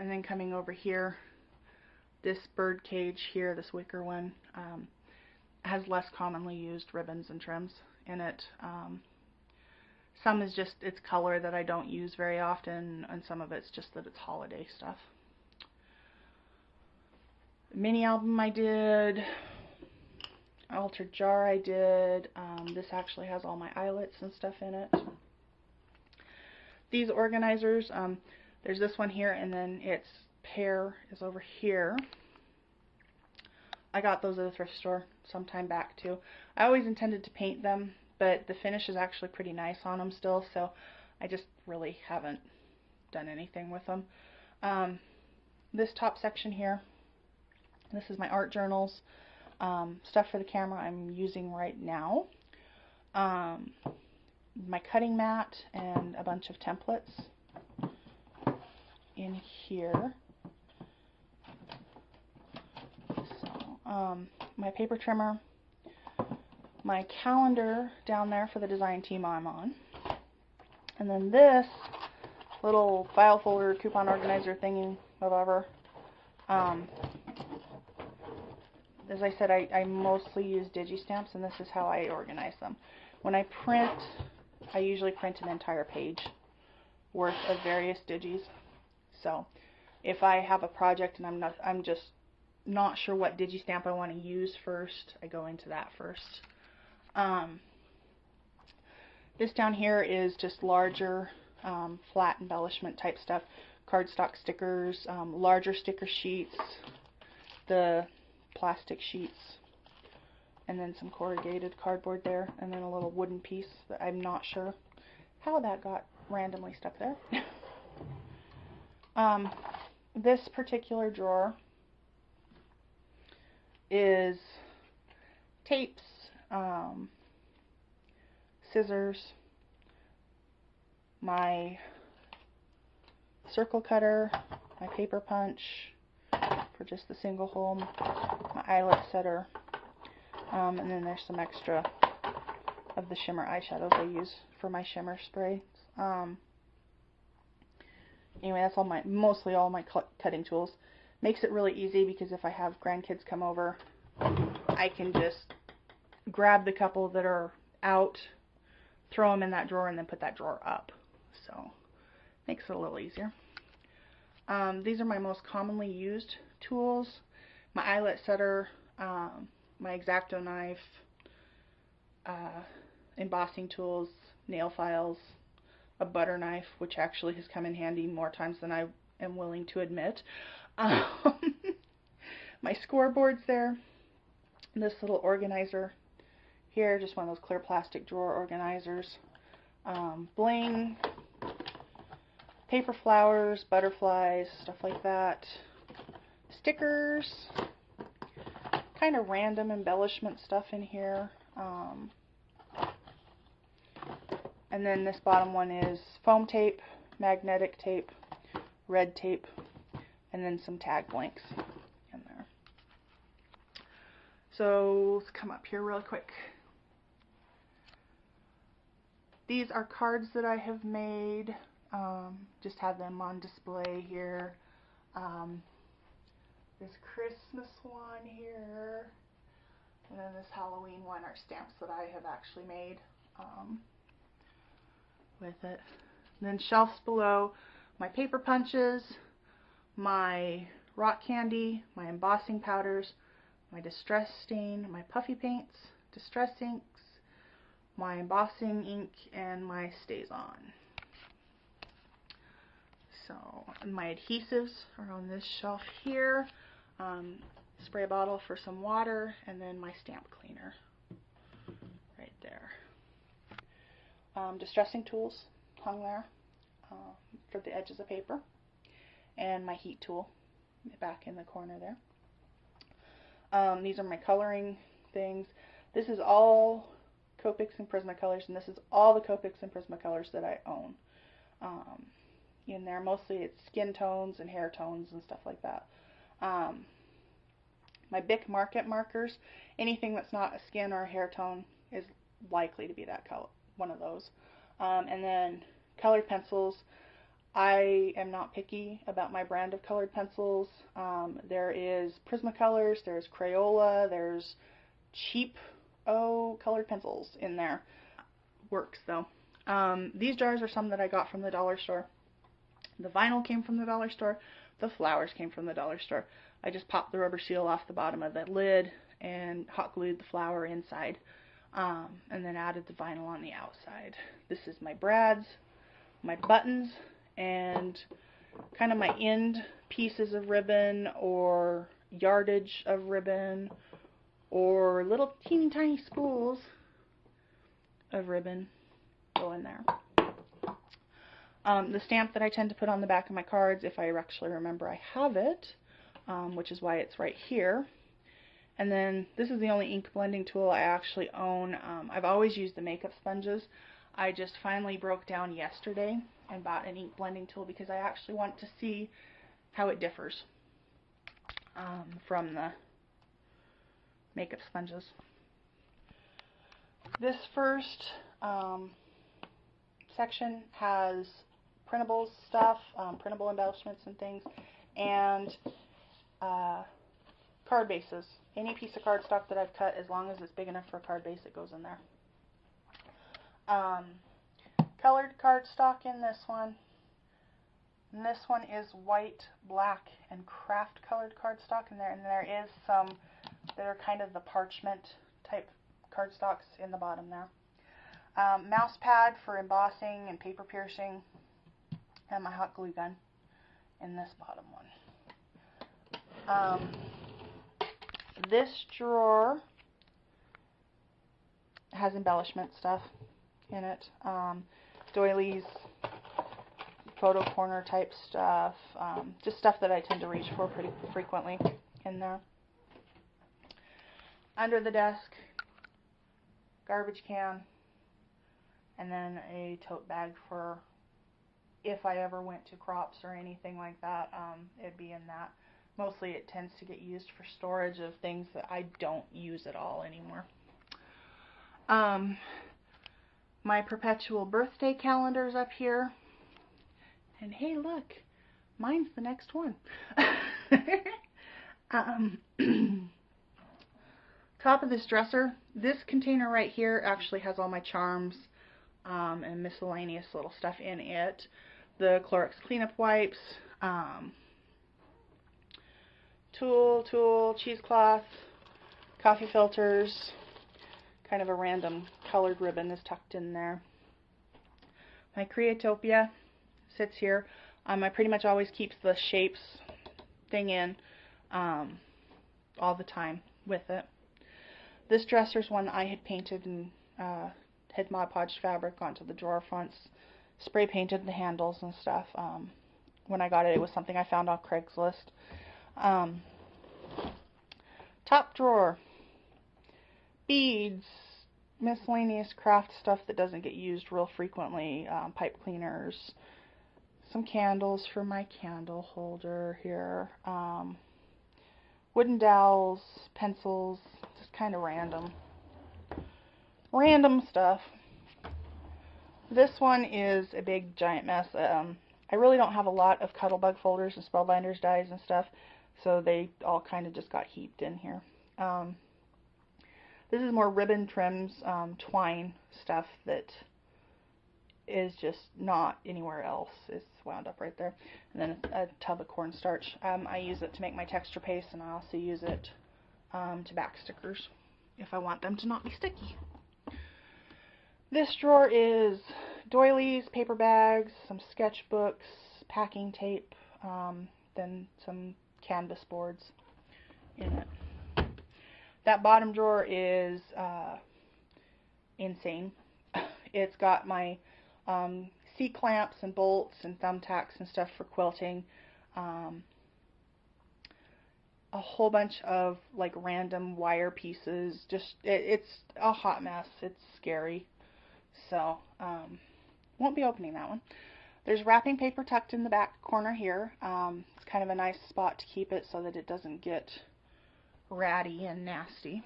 And then coming over here, this bird cage here, this wicker one, has less commonly used ribbons and trims in it. Some is just its color that I don't use very often, and some of it's just that it's holiday stuff. The mini album I did, altered jar I did. This actually has all my eyelets and stuff in it. These organizers, there's this one here, and then its pair is over here. I got those at a thrift store some time back too. I always intended to paint them, but the finish is actually pretty nice on them still, so I just really haven't done anything with them. This top section here, this is my art journals, stuff for the camera I'm using right now, my cutting mat, and a bunch of templates in here. So, my paper trimmer, my calendar down there for the design team I'm on, and then this little file folder, coupon organizer thingy, whatever. As I said, I mostly use digi-stamps, and this is how I organize them. When I print, I usually print an entire page worth of various digis. So if I have a project and I'm just not sure what digi-stamp I want to use first, I go into that first. This down here is just larger flat embellishment type stuff, cardstock stickers, larger sticker sheets, the plastic sheets, and then some corrugated cardboard there, and then a little wooden piece that I'm not sure how that got randomly stuck there. This particular drawer is tapes, scissors, my circle cutter, my paper punch for just the single hole, my eyelet setter, and then there's some extra of the shimmer eyeshadows I use for my shimmer sprays. Anyway, that's mostly all my cutting tools. Makes it really easy because if I have grandkids come over, I can just grab the couple that are out, throw them in that drawer, and then put that drawer up. So, makes it a little easier. These are my most commonly used tools. My eyelet setter, my X-Acto knife, embossing tools, nail files, a butter knife, which actually has come in handy more times than I am willing to admit. My scoreboards there, this little organizer here, just one of those clear plastic drawer organizers, bling, paper flowers, butterflies, stuff like that, stickers, kind of random embellishment stuff in here, and then this bottom one is foam tape, magnetic tape, red tape, and then some tag blanks in there. So let's come up here real quick. These are cards that I have made. Just have them on display here. This Christmas one here, and then this Halloween one are stamps that I have actually made with it. And then shelves below, my paper punches, my rock candy, my embossing powders, my distress stain, my puffy paints, distress inks, my embossing ink, and my StazOn. So, and my adhesives are on this shelf here. Spray bottle for some water, and then my stamp cleaner right there. Distressing tools hung there for the edges of paper, and my heat tool back in the corner there. These are my coloring things. This is all Copics and Prismacolors, and this is all the Copics and Prismacolors that I own. In there, mostly it's skin tones and hair tones and stuff like that. My Bic Market markers, anything that's not a skin or a hair tone is likely to be that color, one of those. And then colored pencils. I am not picky about my brand of colored pencils. There is Prismacolors, there's Crayola, there's cheap colored pencils in there. Works though. These jars are some that I got from the dollar store. The vinyl came from the dollar store. The flowers came from the dollar store. I just popped the rubber seal off the bottom of that lid and hot glued the flower inside, and then added the vinyl on the outside. This is my brads, my buttons, and kind of my end pieces of ribbon or yardage of ribbon or little teeny tiny spools of ribbon go in there. The stamp that I tend to put on the back of my cards, if I actually remember I have it, which is why it's right here. And then this is the only ink blending tool I actually own. I've always used the makeup sponges. I just finally broke down yesterday and bought an ink blending tool because I actually want to see how it differs from the makeup sponges. This first section has printables stuff, printable embellishments and things, and card bases. Any piece of cardstock that I've cut, as long as it's big enough for a card base, it goes in there. Colored cardstock in this one. And this one is white, black, and craft colored cardstock in there. And there is some that are kind of the parchment type cardstocks in the bottom there. Mouse pad for embossing and paper piercing. And my hot glue gun in this bottom one. This drawer has embellishment stuff in it. Doilies, photo corner type stuff, just stuff that I tend to reach for pretty frequently in there. Under the desk, garbage can, and then a tote bag for if I ever went to crops or anything like that, it'd be in that. Mostly it tends to get used for storage of things that I don't use at all anymore. My perpetual birthday calendar's up here. And hey, look, mine's the next one. Top of this dresser, this container right here actually has all my charms and miscellaneous little stuff in it. The Clorox cleanup wipes, tool, cheesecloth, coffee filters, kind of a random colored ribbon is tucked in there. My Creatopia sits here. I pretty much always keep the shapes thing in all the time with it. This dresser's one I had painted and had Mod Podged fabric onto the drawer fronts, spray painted the handles and stuff. When I got it, it was something I found on Craigslist. Top drawer, beads, miscellaneous craft stuff that doesn't get used real frequently, pipe cleaners, some candles for my candle holder here, wooden dowels, pencils, just kind of random stuff. This one is a big giant mess. I really don't have a lot of Cuttlebug folders and Spellbinders dies and stuff, so they all kind of just got heaped in here. This is more ribbon trims, twine stuff that is just not anywhere else. It's wound up right there. And then a tub of cornstarch. I use it to make my texture paste, and I also use it to back stickers if I want them to not be sticky. This drawer is doilies, paper bags, some sketchbooks, packing tape, then some canvas boards in it. That bottom drawer is insane. It's got my C-clamps and bolts and thumbtacks and stuff for quilting. A whole bunch of like random wire pieces. Just it's a hot mess. It's scary. So won't be opening that one. There's wrapping paper tucked in the back corner here. It's kind of a nice spot to keep it so that it doesn't get ratty and nasty.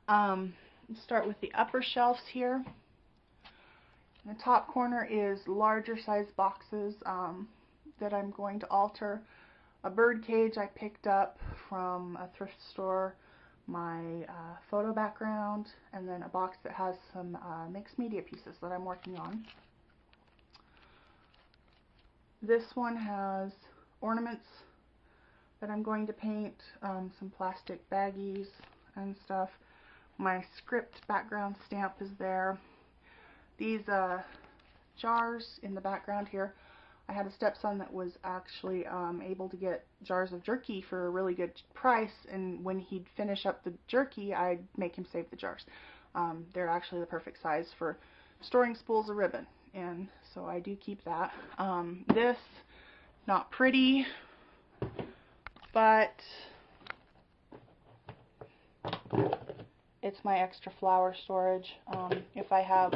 Let's start with the upper shelves here. The top corner is larger size boxes that I'm going to alter. A bird cage I picked up from a thrift store, my photo background, and then a box that has some mixed media pieces that I'm working on. This one has ornaments that I'm going to paint, some plastic baggies and stuff. My script background stamp is there. These jars in the background here, I had a stepson that was actually able to get jars of jerky for a really good price, and when he'd finish up the jerky, I'd make him save the jars. They're actually the perfect size for storing spools of ribbon, and so I do keep that. This, not pretty, but it's my extra flower storage. If I have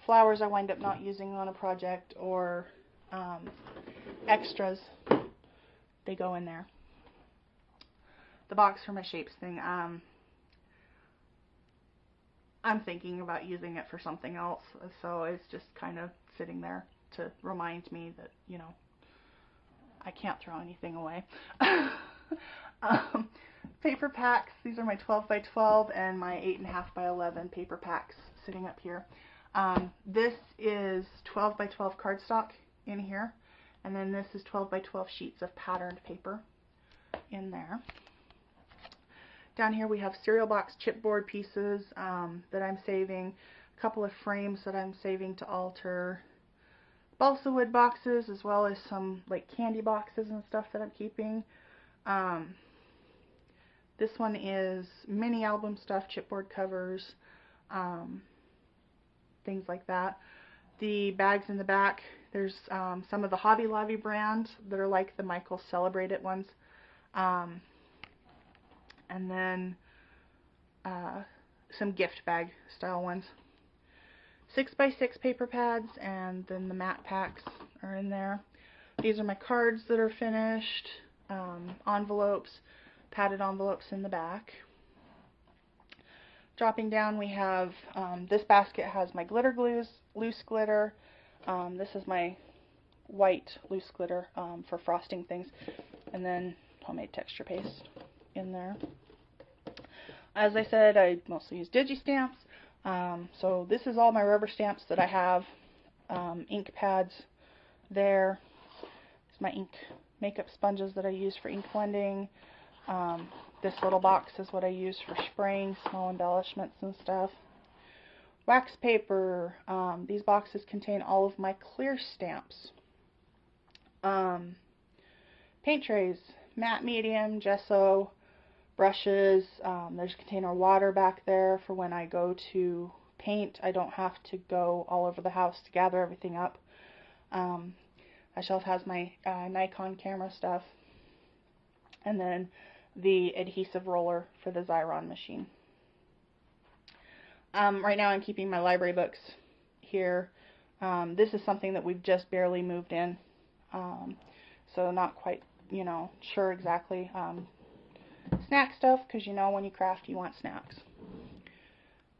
flowers I wind up not using on a project, or extras, they go in there. The box for my shapes thing, I'm thinking about using it for something else, so it's just kind of sitting there to remind me that, you know, I can't throw anything away. Paper packs, these are my 12 by 12 and my 8.5 by 11 paper packs sitting up here. This is 12 by 12 cardstock in here, and then this is 12 by 12 sheets of patterned paper in there. Down here we have cereal box chipboard pieces that I'm saving, a couple of frames that I'm saving to alter, balsa wood boxes, as well as some like candy boxes and stuff that I'm keeping. This one is mini album stuff, chipboard covers, things like that. The bags in the back, there's some of the Hobby Lobby brands that are like the Michael Celebrate It ones. And then some gift bag style ones. 6 by 6 paper pads, and then the matte packs are in there. These are my cards that are finished. Envelopes, padded envelopes in the back. Dropping down we have, this basket has my glitter glues, loose glitter. This is my white loose glitter for frosting things. And then homemade texture paste in there. As I said, I mostly use digi-stamps. So this is all my rubber stamps that I have. Ink pads there. It's my ink makeup sponges that I use for ink blending. This little box is what I use for spraying small embellishments and stuff. Wax paper. These boxes contain all of my clear stamps. Paint trays, matte, medium, gesso, brushes. There's a container of water back there for when I go to paint. I don't have to go all over the house to gather everything up. That shelf has my Nikon camera stuff, and then the adhesive roller for the Xyron machine. Right now I'm keeping my library books here. This is something that we've just barely moved in, so not quite, you know, sure exactly. Snack stuff, because you know when you craft you want snacks.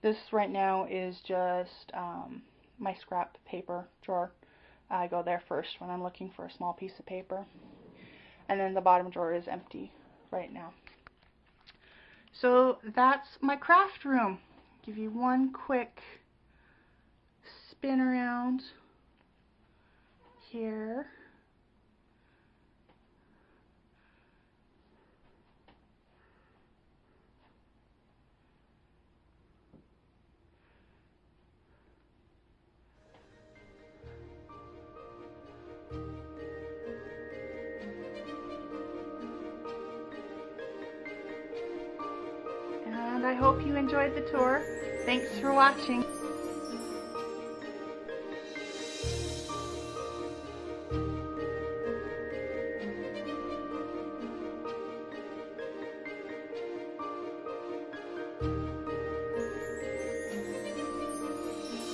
This right now is just my scrap paper drawer. I go there first when I'm looking for a small piece of paper. And then the bottom drawer is empty right now. So that's my craft room. Give you one quick spin around here. And I hope you enjoyed the tour. Thanks for watching.